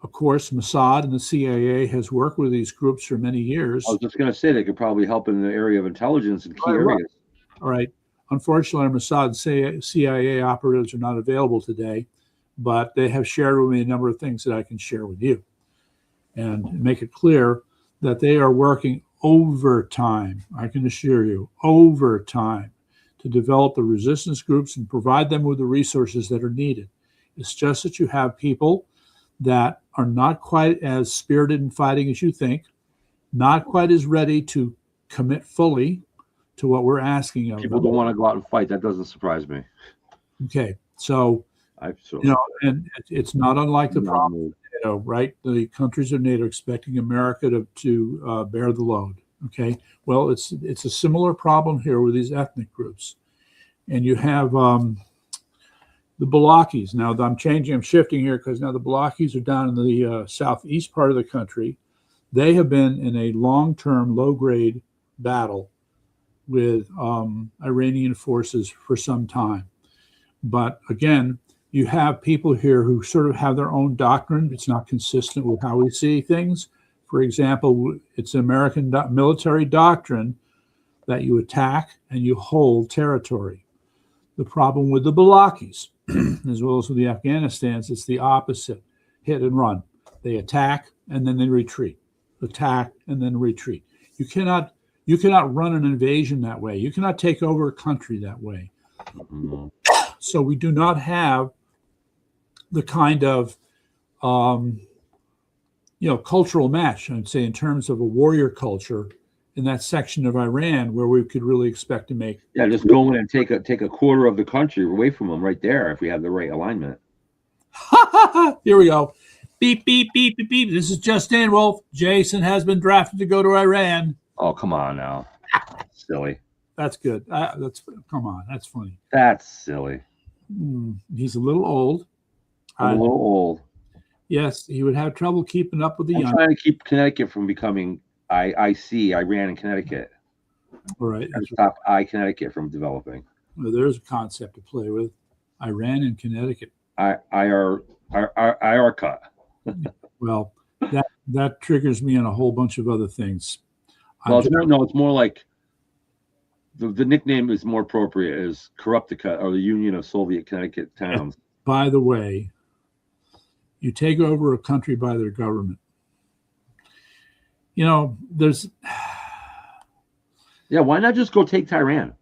Of course, Mossad and the CIA has worked with these groups for many years.
I was just going to say they could probably help in the area of intelligence in key areas.
All right. Unfortunately, Mossad and CIA operatives are not available today, but they have shared with me a number of things that I can share with you and make it clear that they are working overtime, I can assure you, overtime to develop the resistance groups and provide them with the resources that are needed. It's just that you have people that are not quite as spirited in fighting as you think, not quite as ready to commit fully to what we're asking of them.
People don't want to go out and fight. That doesn't surprise me.
Okay, so you know, and it's not unlike the problem of NATO, right? The countries of NATO expecting America to bear the load. Okay, well, it's a similar problem here with these ethnic groups, and you have the Balakis. Now I'm shifting here because now the Balakis are down in the southeast part of the country. They have been in a long-term, low-grade battle with Iranian forces for some time. But again, you have people here who sort of have their own doctrine. It's not consistent with how we see things. For example, it's American military doctrine that you attack and you hold territory. The problem with the Balakis, as well as with the Afghanistans, it's the opposite, hit and run. They attack and then they retreat. attack, and then retreat. You cannot run an invasion that way. You cannot take over a country that way.
Mm-hmm.
So we do not have the kind of cultural match, I'd say, in terms of a warrior culture in that section of Iran where we could really expect to make.
Yeah, just go in and take a quarter of the country away from them right there if we have the right alignment.
Here we go. Beep, beep, beep, beep, beep. This is Justin Wolf. Jason has been drafted to go to Iran.
Oh, come on now. Silly.
That's good. Come on. That's funny.
That's silly.
He's a little old.
I'm a little old.
Yes, he would have trouble keeping up with the young.
I'm trying to keep Connecticut from becoming Iran and Connecticut.
All right.
And stop Connecticut from developing.
Well, there's a concept to play with. Iran and Connecticut.
IR cut.
Well, that triggers me on a whole bunch of other things.
Well, it's more like the nickname is more appropriate is Corruptica, or the Union of Soviet Connecticut Towns.
By the way, you take over a country by their government. There's.
Yeah, why not just go take Tehran?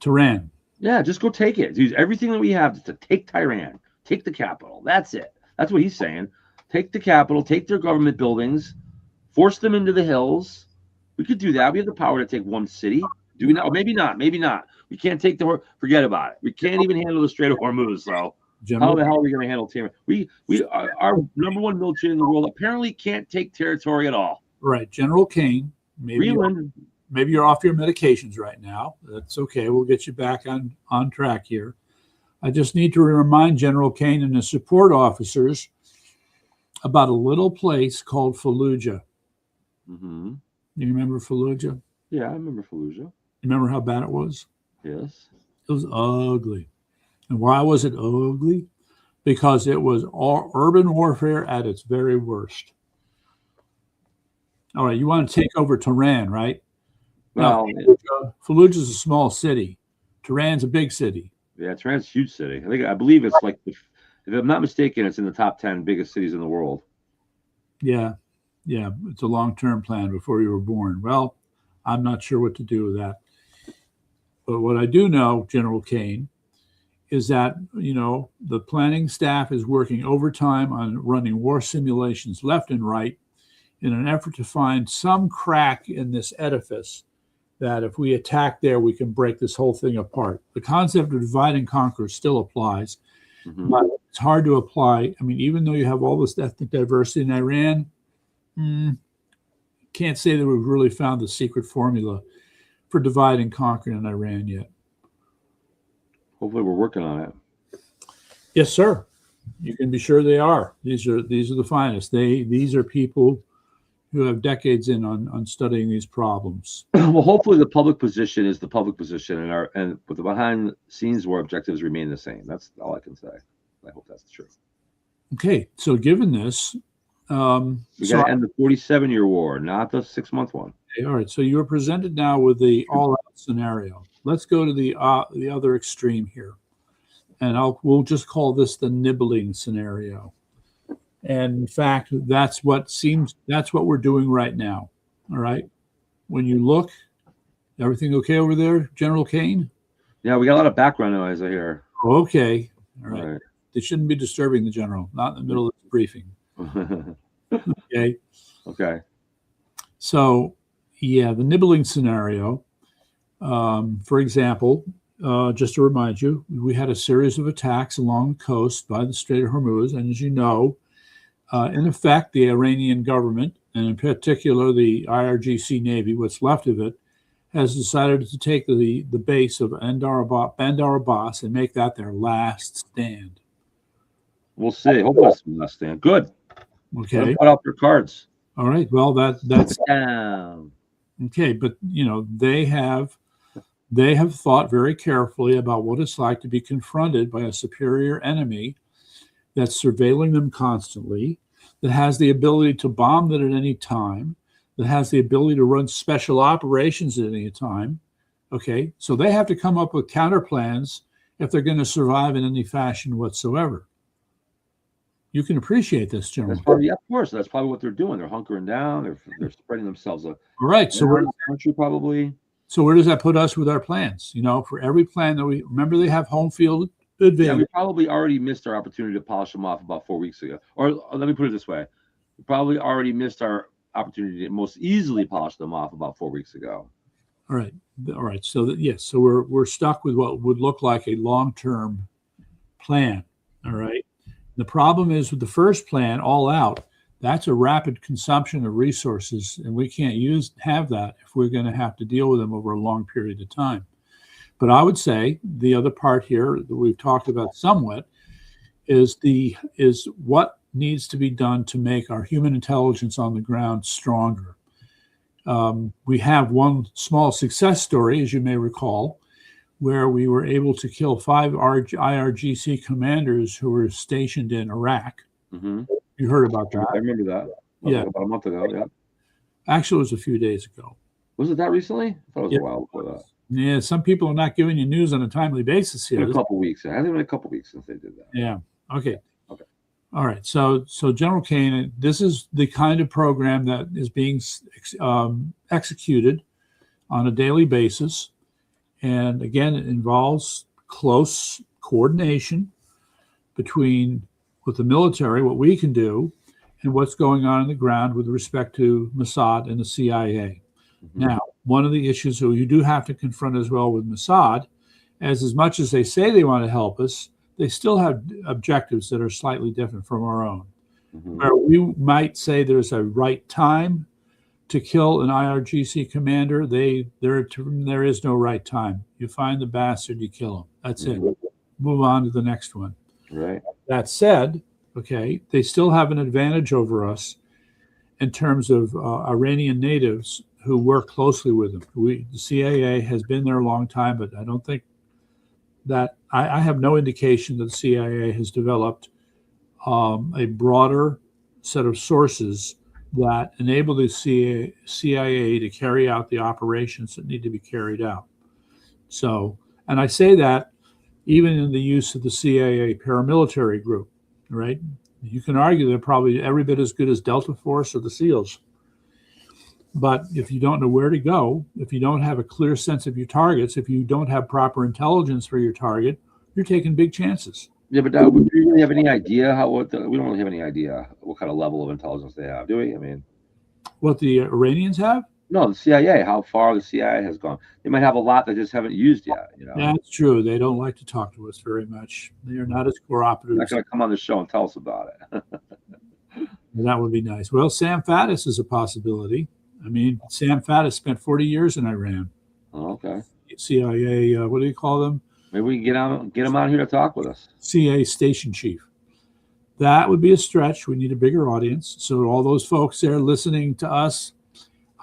Tehran.
Yeah, just go take it. Use everything that we have just to take Tehran, take the capital. That's it. That's what he's saying. Take the capital, take their government buildings, force them into the hills. We could do that. We have the power to take one city. Do we not? Or maybe not. Maybe not. We can't take forget about it. We can't even handle the Strait of Hormuz. So how the hell are we going to handle Tehran? Our number one military in the world apparently can't take territory at all.
Right. General Kane, maybe you're off your medications right now. That's okay. We'll get you back on track here. I just need to remind General Kane and his support officers about a little place called Fallujah.
Mm-hmm.
You remember Fallujah?
Yeah, I remember Fallujah.
You remember how bad it was?
Yes.
It was ugly. And why was it ugly? Because it was urban warfare at its very worst. All right, you want to take over Tehran, right?
Well,
Fallujah is a small city. Tehran's a big city.
Yeah, Tehran's a huge city. I believe it's like, if I'm not mistaken, it's in the top 10 biggest cities in the world.
Yeah, it's a long-term plan before you were born. Well, I'm not sure what to do with that. But what I do know, General Kane, is that, the planning staff is working overtime on running war simulations left and right in an effort to find some crack in this edifice that if we attack there, we can break this whole thing apart. The concept of divide and conquer still applies, but it's hard to apply. I mean, even though you have all this ethnic diversity in Iran, can't say that we've really found the secret formula for divide and conquer in Iran yet.
Hopefully we're working on it.
Yes, sir. You can be sure they are. These are the finest. These are people who have decades on studying these problems.
Well, hopefully the public position is the public position, and with the behind the scenes war objectives remain the same. That's all I can say. I hope that's true.
Okay, so given this,
we got to end the 47-year war, not the 6-month one.
Okay, all right, so you're presented now with the all-out scenario. Let's go to the other extreme here, and we'll just call this the nibbling scenario. And in fact, that's what we're doing right now. All right. When you look, everything okay over there, General Kane?
Yeah, we got a lot of background noise I hear.
Okay. All right. They shouldn't be disturbing the general, not in the middle of the briefing. Okay.
Okay.
So, yeah, the nibbling scenario. For example, just to remind you, we had a series of attacks along the coast by the Strait of Hormuz, and as you know, in effect, the Iranian government, and in particular the IRGC Navy, what's left of it, has decided to take the base of Bandar Abbas and make that their last stand.
We'll see. Hopefully it's the last stand. Good.
Okay.
Put out their cards.
All right. Well, that's
down.
Okay, but they have thought very carefully about what it's like to be confronted by a superior enemy that's surveilling them constantly, that has the ability to bomb them at any time, that has the ability to run special operations at any time. Okay, so they have to come up with counter plans if they're going to survive in any fashion whatsoever. You can appreciate this, General.
That's probably, yeah, of course. That's probably what they're doing. They're hunkering down. They're spreading themselves up.
All right. So
we're in the country probably.
So where does that put us with our plans? You know, for every plan that we remember, they have home field advantage.
Yeah, we probably already missed our opportunity to polish them off about 4 weeks ago. Or let me put it this way: we probably already missed our opportunity to most easily polish them off about 4 weeks ago.
All right. So yes. So we're stuck with what would look like a long-term plan. All right. The problem is with the first plan, all out. That's a rapid consumption of resources, and we can't have that if we're going to have to deal with them over a long period of time. But I would say the other part here that we've talked about somewhat is what needs to be done to make our human intelligence on the ground stronger. We have one small success story, as you may recall, where we were able to kill 5 IRGC commanders who were stationed in Iraq.
Mm-hmm.
You heard about that?
I remember that.
Yeah,
about a month ago. Yeah.
Actually, it was a few days ago.
Was it that recently? I thought it was a while before that.
Yeah, some people are not giving you news on a timely basis here.
In a couple of weeks. It hasn't been a couple of weeks since they did that.
Yeah. Okay.
Okay.
All right. So General Kane, this is the kind of program that is being executed on a daily basis, and again, it involves close coordination between with the military, what we can do, and what's going on the ground with respect to Mossad and the CIA. Mm-hmm. Now, one of the issues that you do have to confront as well with Mossad, as much as they say they want to help us, they still have objectives that are slightly different from our own. Mm-hmm. Where we might say there's a right time to kill an IRGC commander, there is no right time. You find the bastard, you kill him. That's it. Move on to the next one.
Right.
That said, okay, they still have an advantage over us in terms of Iranian natives who work closely with them. The CIA has been there a long time, but I don't think that I have no indication that the CIA has developed a broader set of sources that enable the CIA to carry out the operations that need to be carried out. So, and I say that even in the use of the CIA paramilitary group, right? You can argue they're probably every bit as good as Delta Force or the SEALs. But if you don't know where to go, if you don't have a clear sense of your targets, if you don't have proper intelligence for your target, you're taking big chances.
Yeah, but do we really have any idea we don't really have any idea what kind of level of intelligence they have, do we? I mean,
what the Iranians have?
No, the CIA, how far the CIA has gone. They might have a lot they just haven't used yet. You know,
that's true. They don't like to talk to us very much. They are not as cooperative.
They're not going to come on the show and tell us about it.
Well, that would be nice. Well, Sam Faddis is a possibility. I mean, Sam Faddis spent 40 years in Iran.
Oh, okay.
CIA, what do you call them?
Maybe we can get him out here to talk with us.
CIA station chief. That would be a stretch. We need a bigger audience. So all those folks there listening to us,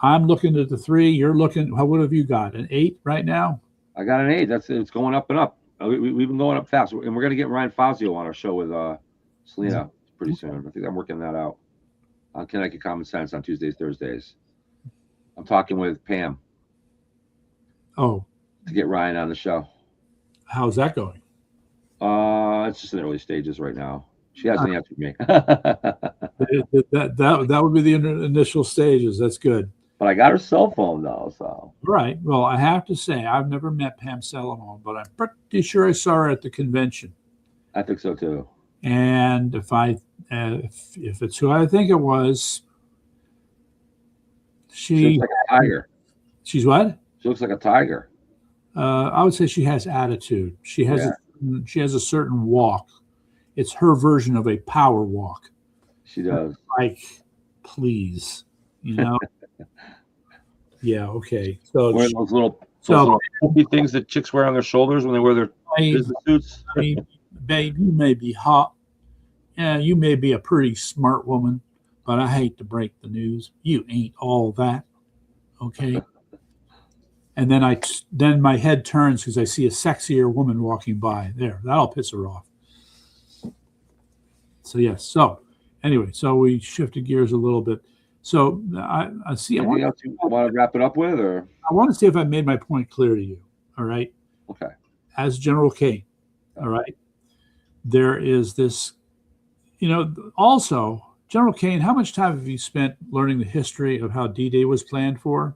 I'm looking at the 3. You're looking. What have you got? An 8 right now?
I got an 8. It's going up and up. We've been going up fast, and we're going to get Ryan Fazio on our show with Selena pretty soon. I think I'm working that out on Connecticut Common Sense on Tuesdays, Thursdays. I'm talking with Pam.
Oh,
to get Ryan on the show.
How's that going?
It's just in the early stages right now. She hasn't answered me.
that would be the initial stages. That's good.
But I got her cell phone though, so.
Right. Well, I have to say I've never met Pam Salomon, but I'm pretty sure I saw her at the convention.
I think so too.
And if it's who I think it was, she
looks like a tiger.
She's what?
She looks like a tiger.
I would say she has attitude. She has a certain walk. It's her version of a power walk.
She does.
Like, please, you know. Yeah. Okay. So
wearing those little things that chicks wear on their shoulders when they wear their business suits.
Babe, you may be hot. Yeah, you may be a pretty smart woman, but I hate to break the news. You ain't all that. Okay. And then my head turns because I see a sexier woman walking by. There, that'll piss her off. So yes. So anyway, so we shifted gears a little bit. So I see.
Anything else you want to wrap it up with, or
I want to see if I made my point clear to you. All right.
Okay.
As General Kane, all right, there is this Also, General Kane, how much time have you spent learning the history of how D-Day was planned for?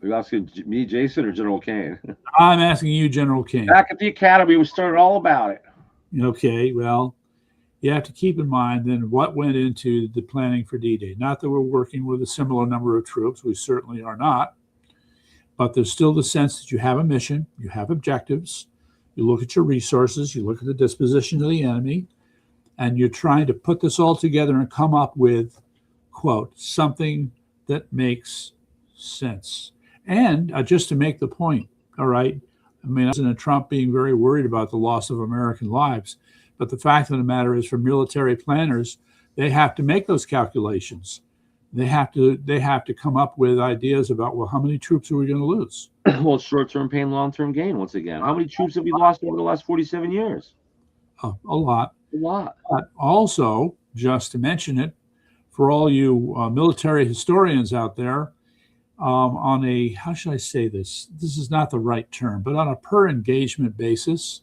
Are you asking me, Jason, or General Kane?
I'm asking you, General Kane.
Back at the academy, we started all about it.
Okay, well, you have to keep in mind then what went into the planning for D-Day. Not that we're working with a similar number of troops. We certainly are not. But there's still the sense that you have a mission, you have objectives, you look at your resources, you look at the disposition of the enemy, and you're trying to put this all together and come up with, quote, something that makes sense. And just to make the point, all right, I mean, President Trump being very worried about the loss of American lives, but the fact of the matter is, for military planners, they have to make those calculations. They have to come up with ideas about, well, how many troops are we going to lose?
Well, short-term pain, long-term gain. Once again, how many troops have we lost over the last 47 years?
A lot.
A lot.
But also, just to mention it, for all you military historians out there, on a, how should I say this? This is not the right term, but on a per engagement basis,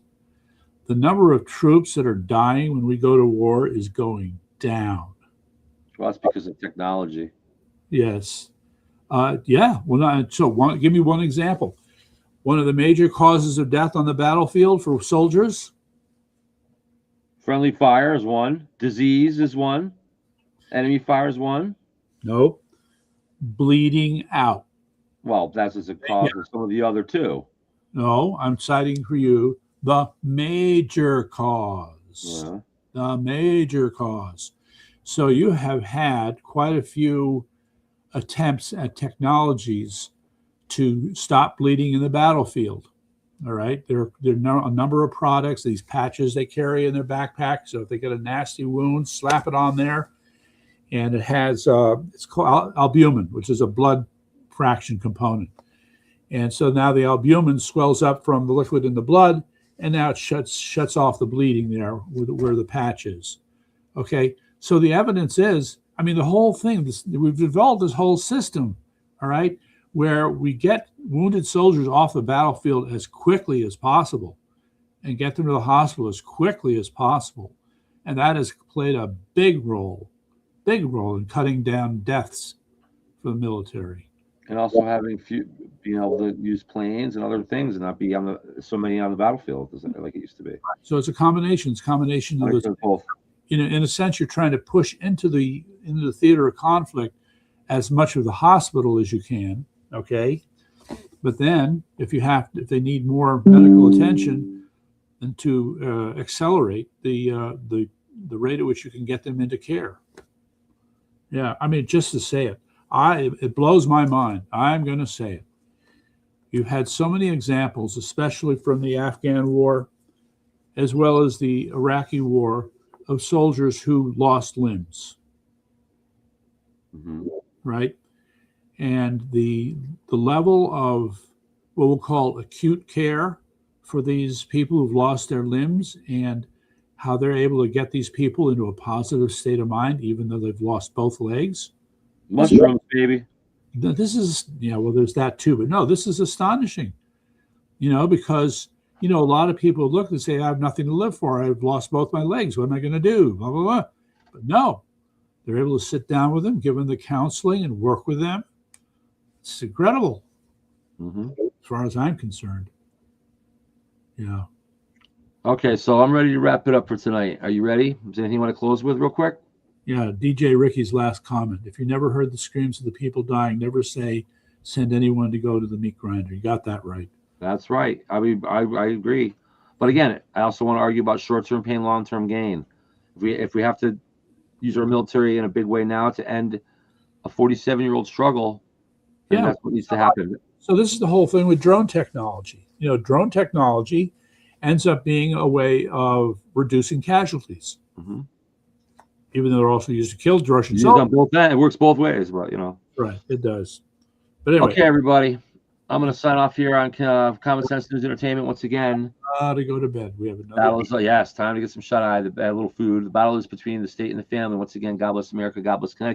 the number of troops that are dying when we go to war is going down.
Well, that's because of technology.
Yes. Yeah. Well, give me one example. One of the major causes of death on the battlefield for soldiers?
Friendly fire is one. Disease is one. Enemy fire is one.
Nope. Bleeding out.
Well, that's as a cause of some of the other two.
No, I'm citing for you the major cause. The major cause. So you have had quite a few attempts at technologies to stop bleeding in the battlefield. All right. There are a number of products, these patches they carry in their backpack. So if they get a nasty wound, slap it on there. And it has, it's called albumin, which is a blood fraction component. And so now the albumin swells up from the liquid in the blood, and now it shuts off the bleeding there where the patch is. Okay. So the evidence is, I mean, the whole thing, we've developed this whole system, all right, where we get wounded soldiers off the battlefield as quickly as possible and get them to the hospital as quickly as possible. And that has played a big role in cutting down deaths for the military.
And also having being able to use planes and other things and not be so many on the battlefield like it used to be.
So it's a combination. It's a combination of those.
Both.
In a sense, you're trying to push into the theater of conflict as much of the hospital as you can. Okay, but then if they need more medical attention, then to accelerate the rate at which you can get them into care. Yeah, I mean, just to say it, it blows my mind. I'm going to say it. You've had so many examples, especially from the Afghan war, as well as the Iraqi war, of soldiers who lost limbs.
Mm-hmm.
Right? And the level of what we'll call acute care for these people who've lost their limbs and how they're able to get these people into a positive state of mind, even though they've lost both legs.
Mushrooms, baby.
This is, well, there's that too. But no, this is astonishing, because, a lot of people look and say, I have nothing to live for. I've lost both my legs. What am I going to do? Blah, blah, blah. But no, they're able to sit down with them, give them the counseling and work with them. It's incredible, as far as I'm concerned. Yeah.
Okay, so I'm ready to wrap it up for tonight. Are you ready? Is there anything you want to close with real quick?
Yeah, DJ Ricky's last comment. If you never heard the screams of the people dying, never say, send anyone to go to the meat grinder. You got that right.
That's right. I mean, I agree. But again, I also want to argue about short-term pain, long-term gain. If we have to use our military in a big way now to end a 47-year-old struggle, then that's what needs to happen.
So this is the whole thing with drone technology. Drone technology ends up being a way of reducing casualties. Even though they're also used to kill Russian soldiers.
It works both ways, but
Right, it does. But anyway.
Okay, everybody. I'm going to sign off here on Common Sense News Entertainment once again.
To go to bed. We have another.
Yes, time to get some shut-eye, a little food. The battle is between the state and the family. Once again, God bless America. God bless Connecticut.